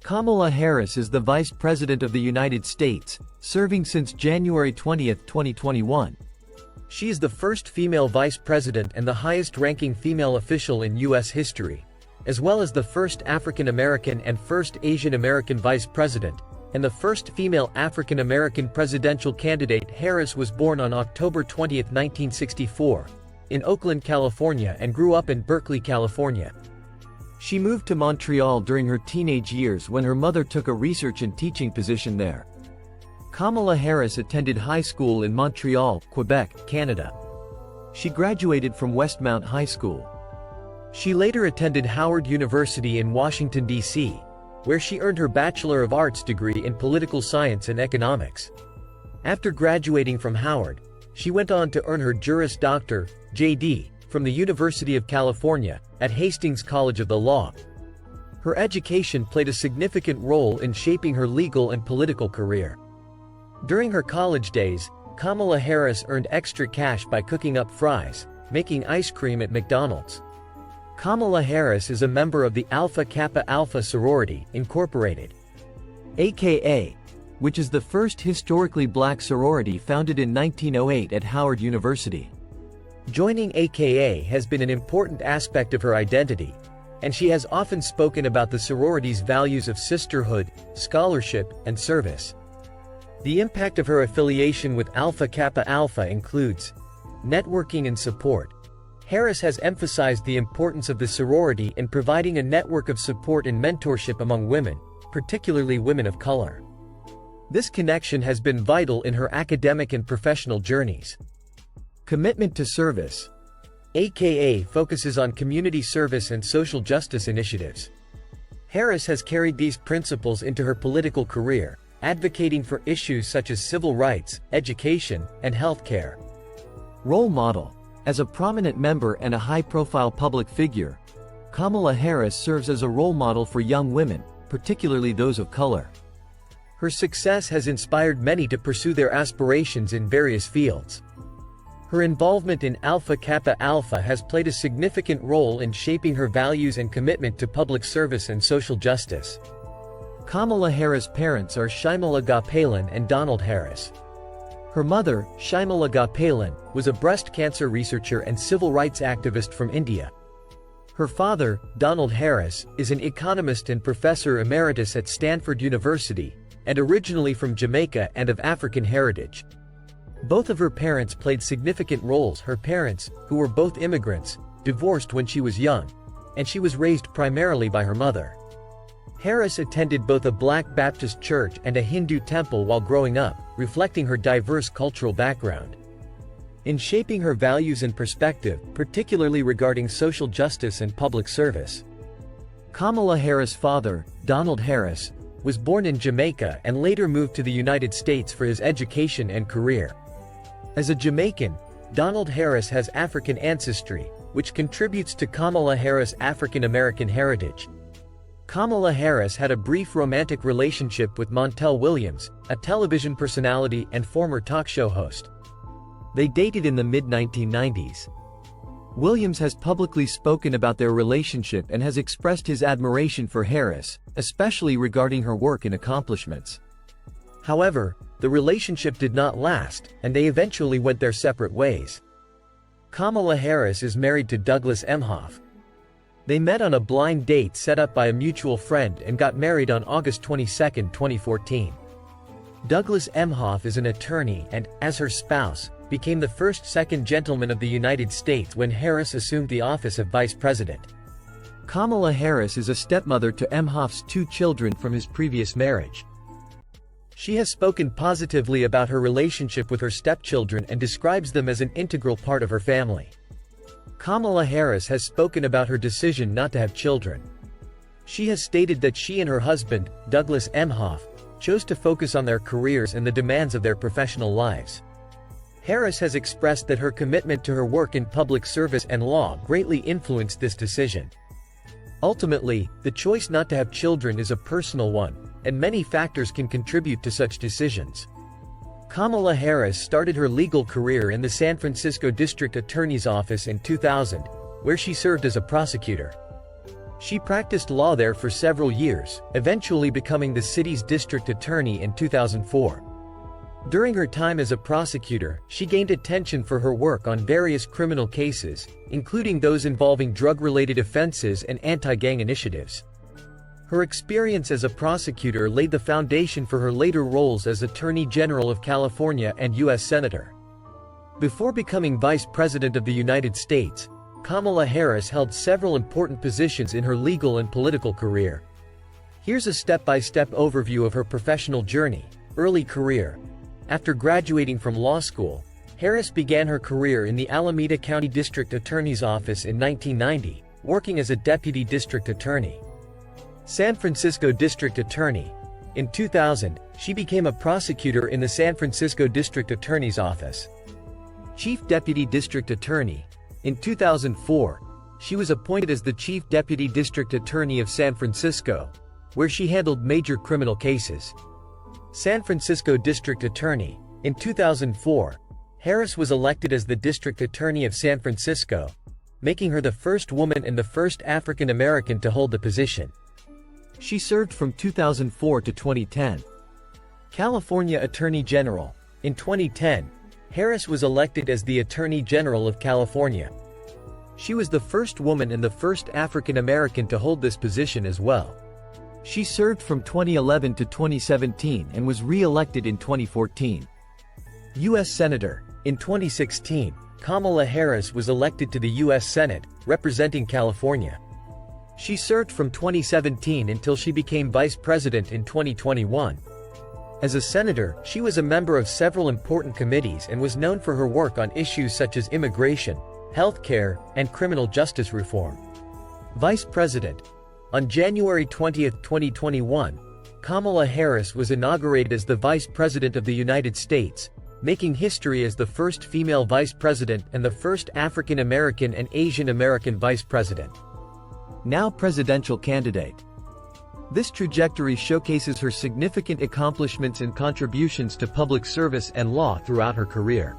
Kamala Harris is the Vice President of the United States, serving since January 20, 2021. She is the first female vice president and the highest-ranking female official in U.S. history, as well as the first African American and first Asian American vice president, and the first female African American presidential candidate. Harris was born on October 20, 1964, in Oakland, California, and grew up in Berkeley, California. She moved to Montreal during her teenage years when her mother took a research and teaching position there. Kamala Harris attended high school in Montreal, Quebec, Canada. She graduated from Westmount High School. She later attended Howard University in Washington, D.C., where she earned her Bachelor of Arts degree in Political Science and Economics. After graduating from Howard, she went on to earn her Juris Doctor, J.D., from the University of California, at Hastings College of the Law. Her education played a significant role in shaping her legal and political career. During her college days, Kamala Harris earned extra cash by cooking up fries, making ice cream at McDonald's. Kamala Harris is a member of the Alpha Kappa Alpha sorority, Incorporated, aka, which is the first historically black sorority founded in 1908 at Howard University. Joining AKA has been an important aspect of her identity, and she has often spoken about the sorority's values of sisterhood, scholarship, and service. The impact of her affiliation with Alpha Kappa Alpha includes networking and support. Harris has emphasized the importance of the sorority in providing a network of support and mentorship among women, particularly women of color. This connection has been vital in her academic and professional journeys. Commitment to service. AKA focuses on community service and social justice initiatives. Harris has carried these principles into her political career, advocating for issues such as civil rights, education, and health care. Role model. As a prominent member and a high-profile public figure, Kamala Harris serves as a role model for young women, particularly those of color. Her success has inspired many to pursue their aspirations in various fields. Her involvement in Alpha Kappa Alpha has played a significant role in shaping her values and commitment to public service and social justice. Kamala Harris' parents are Shimala Gopalan and Donald Harris. Her mother, Shimala Gopalan, was a breast cancer researcher and civil rights activist from India. Her father, Donald Harris, is an economist and professor emeritus at Stanford University, and originally from Jamaica and of African heritage. Both of her parents played significant roles. Her parents, who were both immigrants, divorced when she was young, and she was raised primarily by her mother. Harris attended both a Black Baptist church and a Hindu temple while growing up, reflecting her diverse cultural background. In shaping her values and perspective, particularly regarding social justice and public service, Kamala Harris' father, Donald Harris, was born in Jamaica and later moved to the United States for his education and career. As a Jamaican, Donald Harris has African ancestry, which contributes to Kamala Harris' African American heritage. Kamala Harris had a brief romantic relationship with Montel Williams, a television personality and former talk show host. They dated in the mid-1990s. Williams has publicly spoken about their relationship and has expressed his admiration for Harris, especially regarding her work and accomplishments. However, the relationship did not last, and they eventually went their separate ways. Kamala Harris is married to Douglas Emhoff. They met on a blind date set up by a mutual friend and got married on August 22, 2014. Douglas Emhoff is an attorney and, as her spouse, became the first second gentleman of the United States when Harris assumed the office of vice president. Kamala Harris is a stepmother to Emhoff's 2 children from his previous marriage. She has spoken positively about her relationship with her stepchildren and describes them as an integral part of her family. Kamala Harris has spoken about her decision not to have children. She has stated that she and her husband, Douglas Emhoff, chose to focus on their careers and the demands of their professional lives. Harris has expressed that her commitment to her work in public service and law greatly influenced this decision. Ultimately, the choice not to have children is a personal one, and many factors can contribute to such decisions. Kamala Harris started her legal career in the San Francisco District Attorney's Office in 2000, where she served as a prosecutor. She practiced law there for several years, eventually becoming the city's district attorney in 2004. During her time as a prosecutor, she gained attention for her work on various criminal cases, including those involving drug-related offenses and anti-gang initiatives. Her experience as a prosecutor laid the foundation for her later roles as Attorney General of California and U.S. Senator. Before becoming Vice President of the United States, Kamala Harris held several important positions in her legal and political career. Here's a step-by-step overview of her professional journey. Early career. After graduating from law school, Harris began her career in the Alameda County District Attorney's Office in 1990, working as a deputy district attorney. San Francisco District Attorney. In 2000, she became a prosecutor in the San Francisco District Attorney's Office. Chief Deputy District Attorney. In 2004, she was appointed as the Chief Deputy District Attorney of San Francisco, where she handled major criminal cases. San Francisco District Attorney. In 2004, Harris was elected as the District Attorney of San Francisco, making her the first woman and the first African American to hold the position. She served from 2004 to 2010. California Attorney General. In 2010, Harris was elected as the Attorney General of California. She was the first woman and the first African American to hold this position as well. She served from 2011 to 2017 and was re-elected in 2014. U.S. Senator. In 2016, Kamala Harris was elected to the U.S. Senate, representing California. She served from 2017 until she became Vice President in 2021. As a senator, she was a member of several important committees and was known for her work on issues such as immigration, healthcare, and criminal justice reform. Vice President. On January 20, 2021, Kamala Harris was inaugurated as the Vice President of the United States, making history as the first female Vice President and the first African American and Asian American Vice President. Now presidential candidate. This trajectory showcases her significant accomplishments and contributions to public service and law throughout her career.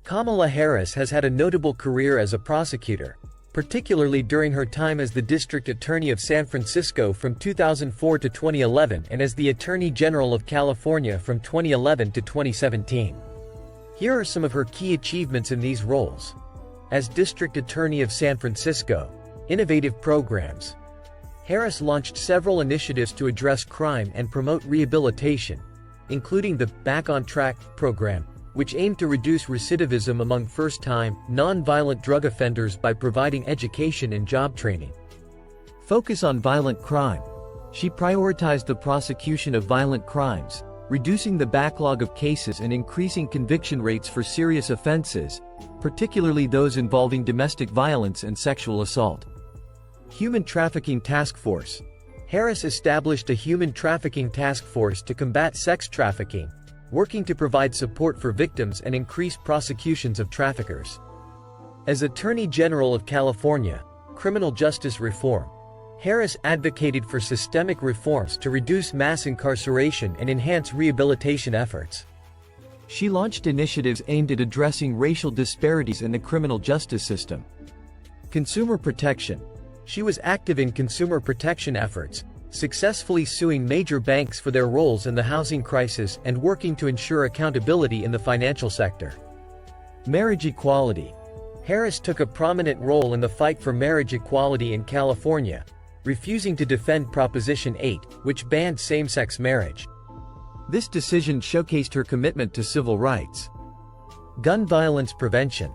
Kamala Harris has had a notable career as a prosecutor, particularly during her time as the District Attorney of San Francisco from 2004 to 2011 and as the Attorney General of California from 2011 to 2017. Here are some of her key achievements in these roles. As District Attorney of San Francisco, innovative programs. Harris launched several initiatives to address crime and promote rehabilitation, including the Back on Track program, which aimed to reduce recidivism among first-time, non-violent drug offenders by providing education and job training. Focus on violent crime. She prioritized the prosecution of violent crimes, reducing the backlog of cases and increasing conviction rates for serious offenses, particularly those involving domestic violence and sexual assault. Human Trafficking Task Force. Harris established a human trafficking task force to combat sex trafficking, working to provide support for victims and increase prosecutions of traffickers. As Attorney General of California, criminal justice reform. Harris advocated for systemic reforms to reduce mass incarceration and enhance rehabilitation efforts. She launched initiatives aimed at addressing racial disparities in the criminal justice system. Consumer protection. She was active in consumer protection efforts, successfully suing major banks for their roles in the housing crisis and working to ensure accountability in the financial sector. Marriage equality. Harris took a prominent role in the fight for marriage equality in California, refusing to defend Proposition 8, which banned same-sex marriage. This decision showcased her commitment to civil rights. Gun violence prevention.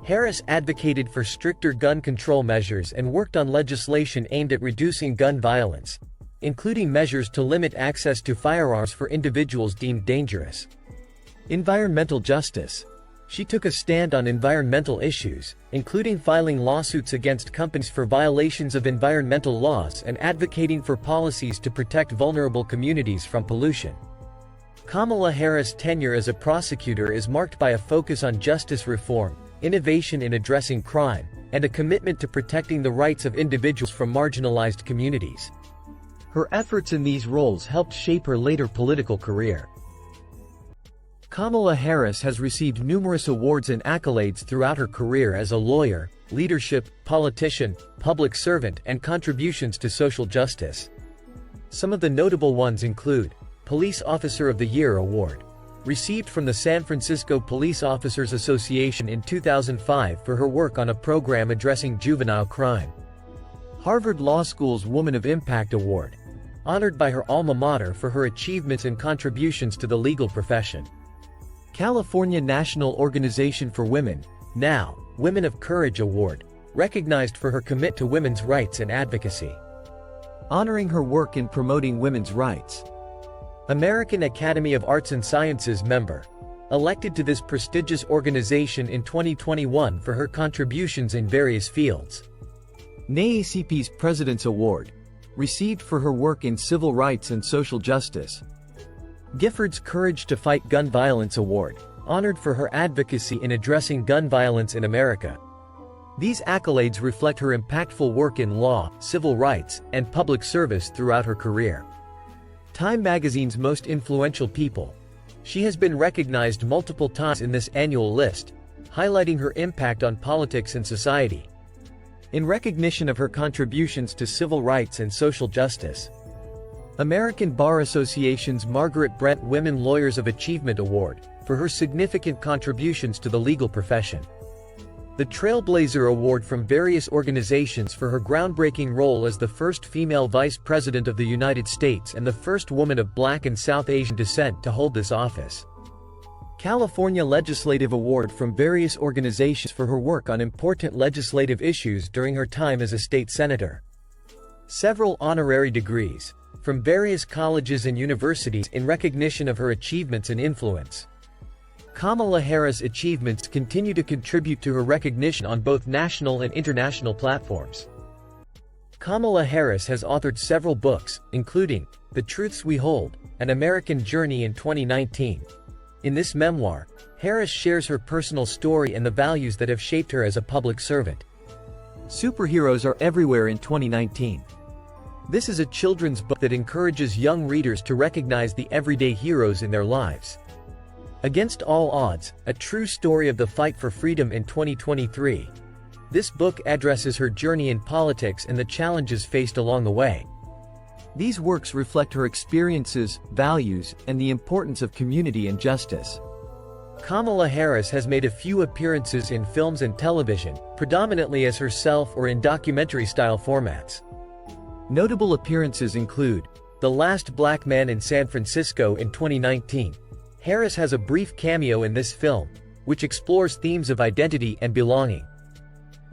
Harris advocated for stricter gun control measures and worked on legislation aimed at reducing gun violence, including measures to limit access to firearms for individuals deemed dangerous. Environmental justice. She took a stand on environmental issues, including filing lawsuits against companies for violations of environmental laws and advocating for policies to protect vulnerable communities from pollution. Kamala Harris' tenure as a prosecutor is marked by a focus on justice reform, innovation in addressing crime, and a commitment to protecting the rights of individuals from marginalized communities. Her efforts in these roles helped shape her later political career. Kamala Harris has received numerous awards and accolades throughout her career as a lawyer, leadership, politician, public servant, and contributions to social justice. Some of the notable ones include Police Officer of the Year Award, received from the San Francisco Police Officers Association in 2005 for her work on a program addressing juvenile crime. Harvard Law School's Woman of Impact Award, honored by her alma mater for her achievements and contributions to the legal profession. California National Organization for Women, now Women of Courage Award, recognized for her commitment to women's rights and advocacy, honoring her work in promoting women's rights. American Academy of Arts and Sciences member, elected to this prestigious organization in 2021 for her contributions in various fields. NAACP's President's Award, received for her work in civil rights and social justice. Giffords Courage to Fight Gun Violence Award, honored for her advocacy in addressing gun violence in America. These accolades reflect her impactful work in law, civil rights, and public service throughout her career. Time magazine's Most Influential People. She has been recognized multiple times in this annual list, highlighting her impact on politics and society. In recognition of her contributions to civil rights and social justice. American Bar Association's Margaret Brent Women Lawyers of Achievement Award, for her significant contributions to the legal profession. The Trailblazer Award from various organizations for her groundbreaking role as the first female Vice President of the United States and the first woman of Black and South Asian descent to hold this office. California Legislative Award from various organizations for her work on important legislative issues during her time as a state senator. Several honorary degrees, from various colleges and universities in recognition of her achievements and influence. Kamala Harris' achievements continue to contribute to her recognition on both national and international platforms. Kamala Harris has authored several books, including The Truths We Hold, An American Journey in 2019. In this memoir, Harris shares her personal story and the values that have shaped her as a public servant. Superheroes Are Everywhere in 2019. This is a children's book that encourages young readers to recognize the everyday heroes in their lives. Against All Odds, a true story of the fight for freedom in 2023. This book addresses her journey in politics and the challenges faced along the way. These works reflect her experiences, values, and the importance of community and justice. Kamala Harris has made a few appearances in films and television, predominantly as herself or in documentary-style formats. Notable appearances include The Last Black Man in San Francisco in 2019. Harris has a brief cameo in this film, which explores themes of identity and belonging.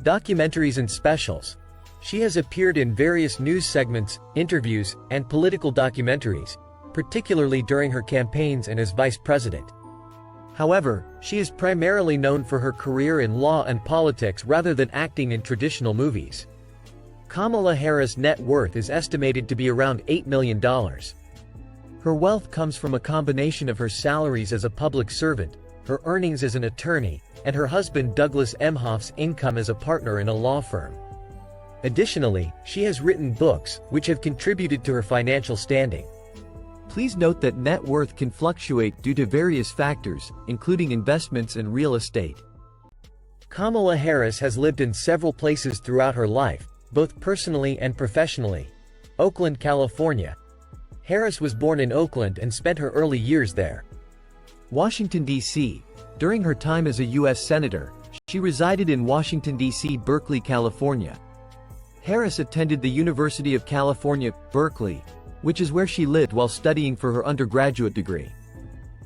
Documentaries and specials. She has appeared in various news segments, interviews, and political documentaries, particularly during her campaigns and as vice president. However, she is primarily known for her career in law and politics rather than acting in traditional movies. Kamala Harris' net worth is estimated to be around $8 million. Her wealth comes from a combination of her salaries as a public servant, her earnings as an attorney, and her husband Douglas Emhoff's income as a partner in a law firm. Additionally, she has written books, which have contributed to her financial standing. Please note that net worth can fluctuate due to various factors, including investments and real estate. Kamala Harris has lived in several places throughout her life, both personally and professionally. Oakland, California. Harris was born in Oakland and spent her early years there. Washington, D.C. During her time as a U.S. Senator, she resided in Washington, D.C., Berkeley, California. Harris attended the University of California, Berkeley, which is where she lived while studying for her undergraduate degree.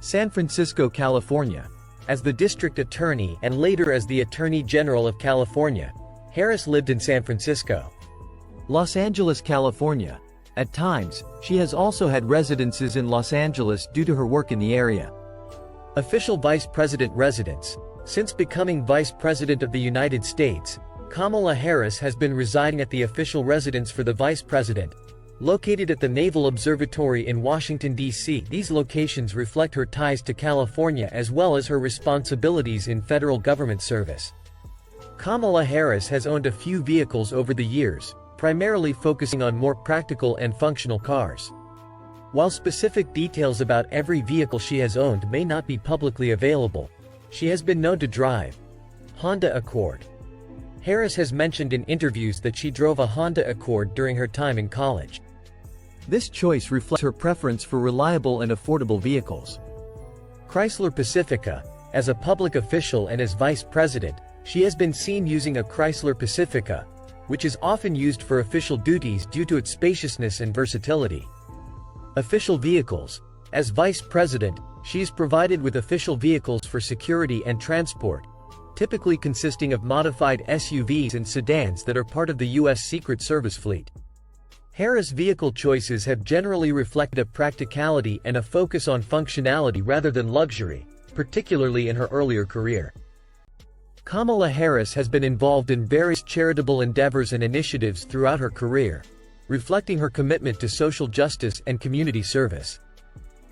San Francisco, California. As the district attorney and later as the Attorney General of California, Harris lived in San Francisco. Los Angeles, California. At times, she has also had residences in Los Angeles due to her work in the area. Official Vice President residence. Since becoming Vice President of the United States, Kamala Harris has been residing at the official residence for the Vice President, located at the Naval Observatory in Washington, D.C. These locations reflect her ties to California as well as her responsibilities in federal government service. Kamala Harris has owned a few vehicles over the years, primarily focusing on more practical and functional cars. While specific details about every vehicle she has owned may not be publicly available, she has been known to drive Honda Accord. Harris has mentioned in interviews that she drove a Honda Accord during her time in college. This choice reflects her preference for reliable and affordable vehicles. Chrysler Pacifica. As a public official and as vice president, she has been seen using a Chrysler Pacifica, which is often used for official duties due to its spaciousness and versatility. Official vehicles. As vice president, she is provided with official vehicles for security and transport, typically consisting of modified SUVs and sedans that are part of the U.S. Secret Service fleet. Harris' vehicle choices have generally reflected a practicality and a focus on functionality rather than luxury, particularly in her earlier career. Kamala Harris has been involved in various charitable endeavors and initiatives throughout her career, reflecting her commitment to social justice and community service.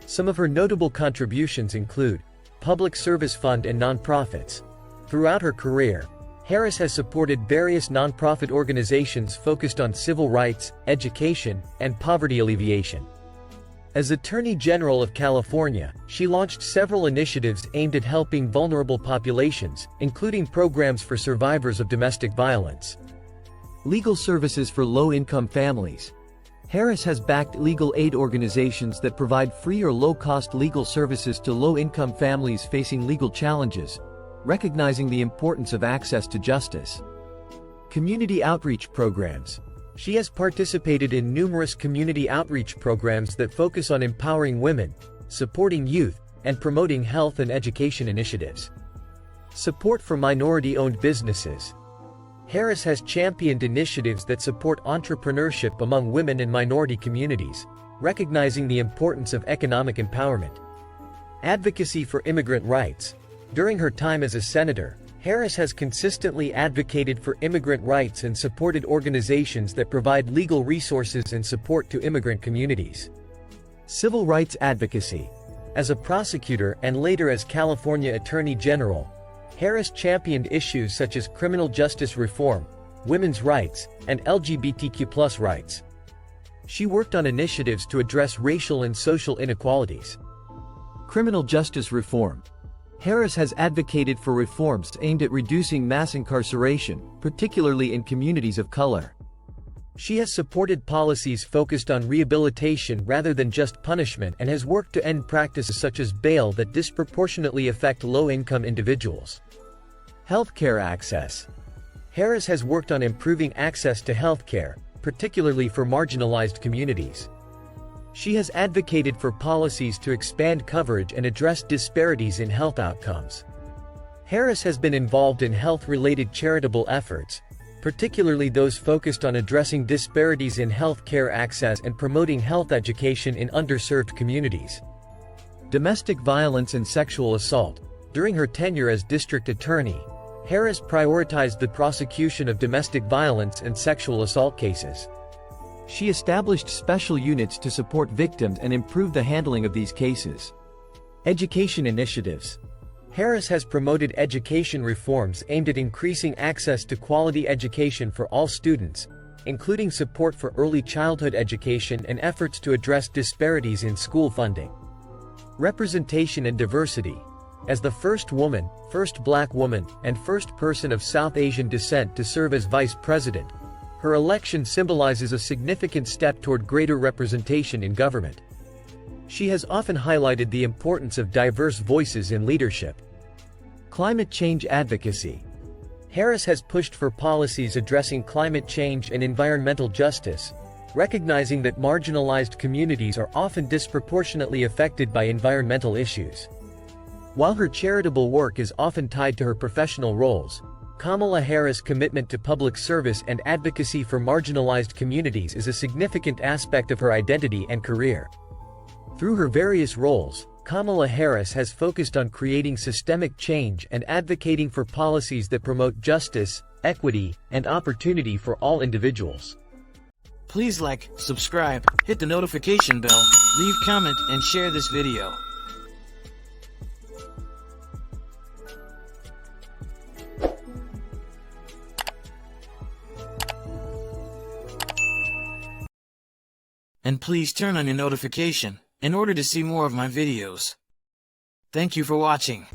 Some of her notable contributions include Public Service Fund and nonprofits. Throughout her career, Harris has supported various nonprofit organizations focused on civil rights, education, and poverty alleviation. As Attorney General of California, she launched several initiatives aimed at helping vulnerable populations, including programs for survivors of domestic violence. Legal services for low-income families. Harris has backed legal aid organizations that provide free or low-cost legal services to low-income families facing legal challenges, recognizing the importance of access to justice. Community outreach programs. She has participated in numerous community outreach programs that focus on empowering women, supporting youth, and promoting health and education initiatives. Support for minority-owned businesses. Harris has championed initiatives that support entrepreneurship among women and minority communities, recognizing the importance of economic empowerment. Advocacy for immigrant rights. During her time as a senator, Harris has consistently advocated for immigrant rights and supported organizations that provide legal resources and support to immigrant communities. Civil rights advocacy. As a prosecutor and later as California Attorney General, Harris championed issues such as criminal justice reform, women's rights, and LGBTQ+ rights. She worked on initiatives to address racial and social inequalities. Criminal justice reform. Harris has advocated for reforms aimed at reducing mass incarceration, particularly in communities of color. She has supported policies focused on rehabilitation rather than just punishment and has worked to end practices such as bail that disproportionately affect low-income individuals. Healthcare access. Harris has worked on improving access to healthcare, particularly for marginalized communities. She has advocated for policies to expand coverage and address disparities in health outcomes. Harris has been involved in health-related charitable efforts, particularly those focused on addressing disparities in health care access and promoting health education in underserved communities. Domestic violence and sexual assault. During her tenure as district attorney, Harris prioritized the prosecution of domestic violence and sexual assault cases. She established special units to support victims and improve the handling of these cases. Education initiatives. Harris has promoted education reforms aimed at increasing access to quality education for all students, including support for early childhood education and efforts to address disparities in school funding. Representation and diversity. As the first woman, first black woman, and first person of South Asian descent to serve as vice president, her election symbolizes a significant step toward greater representation in government. She has often highlighted the importance of diverse voices in leadership. Climate change advocacy. Harris has pushed for policies addressing climate change and environmental justice, recognizing that marginalized communities are often disproportionately affected by environmental issues. While her charitable work is often tied to her professional roles, Kamala Harris' commitment to public service and advocacy for marginalized communities is a significant aspect of her identity and career. Through her various roles, Kamala Harris has focused on creating systemic change and advocating for policies that promote justice, equity, and opportunity for all individuals. Please like, subscribe, hit the notification bell, leave comment, and share this video. and please turn on your notification in order to see more of my videos. Thank you for watching.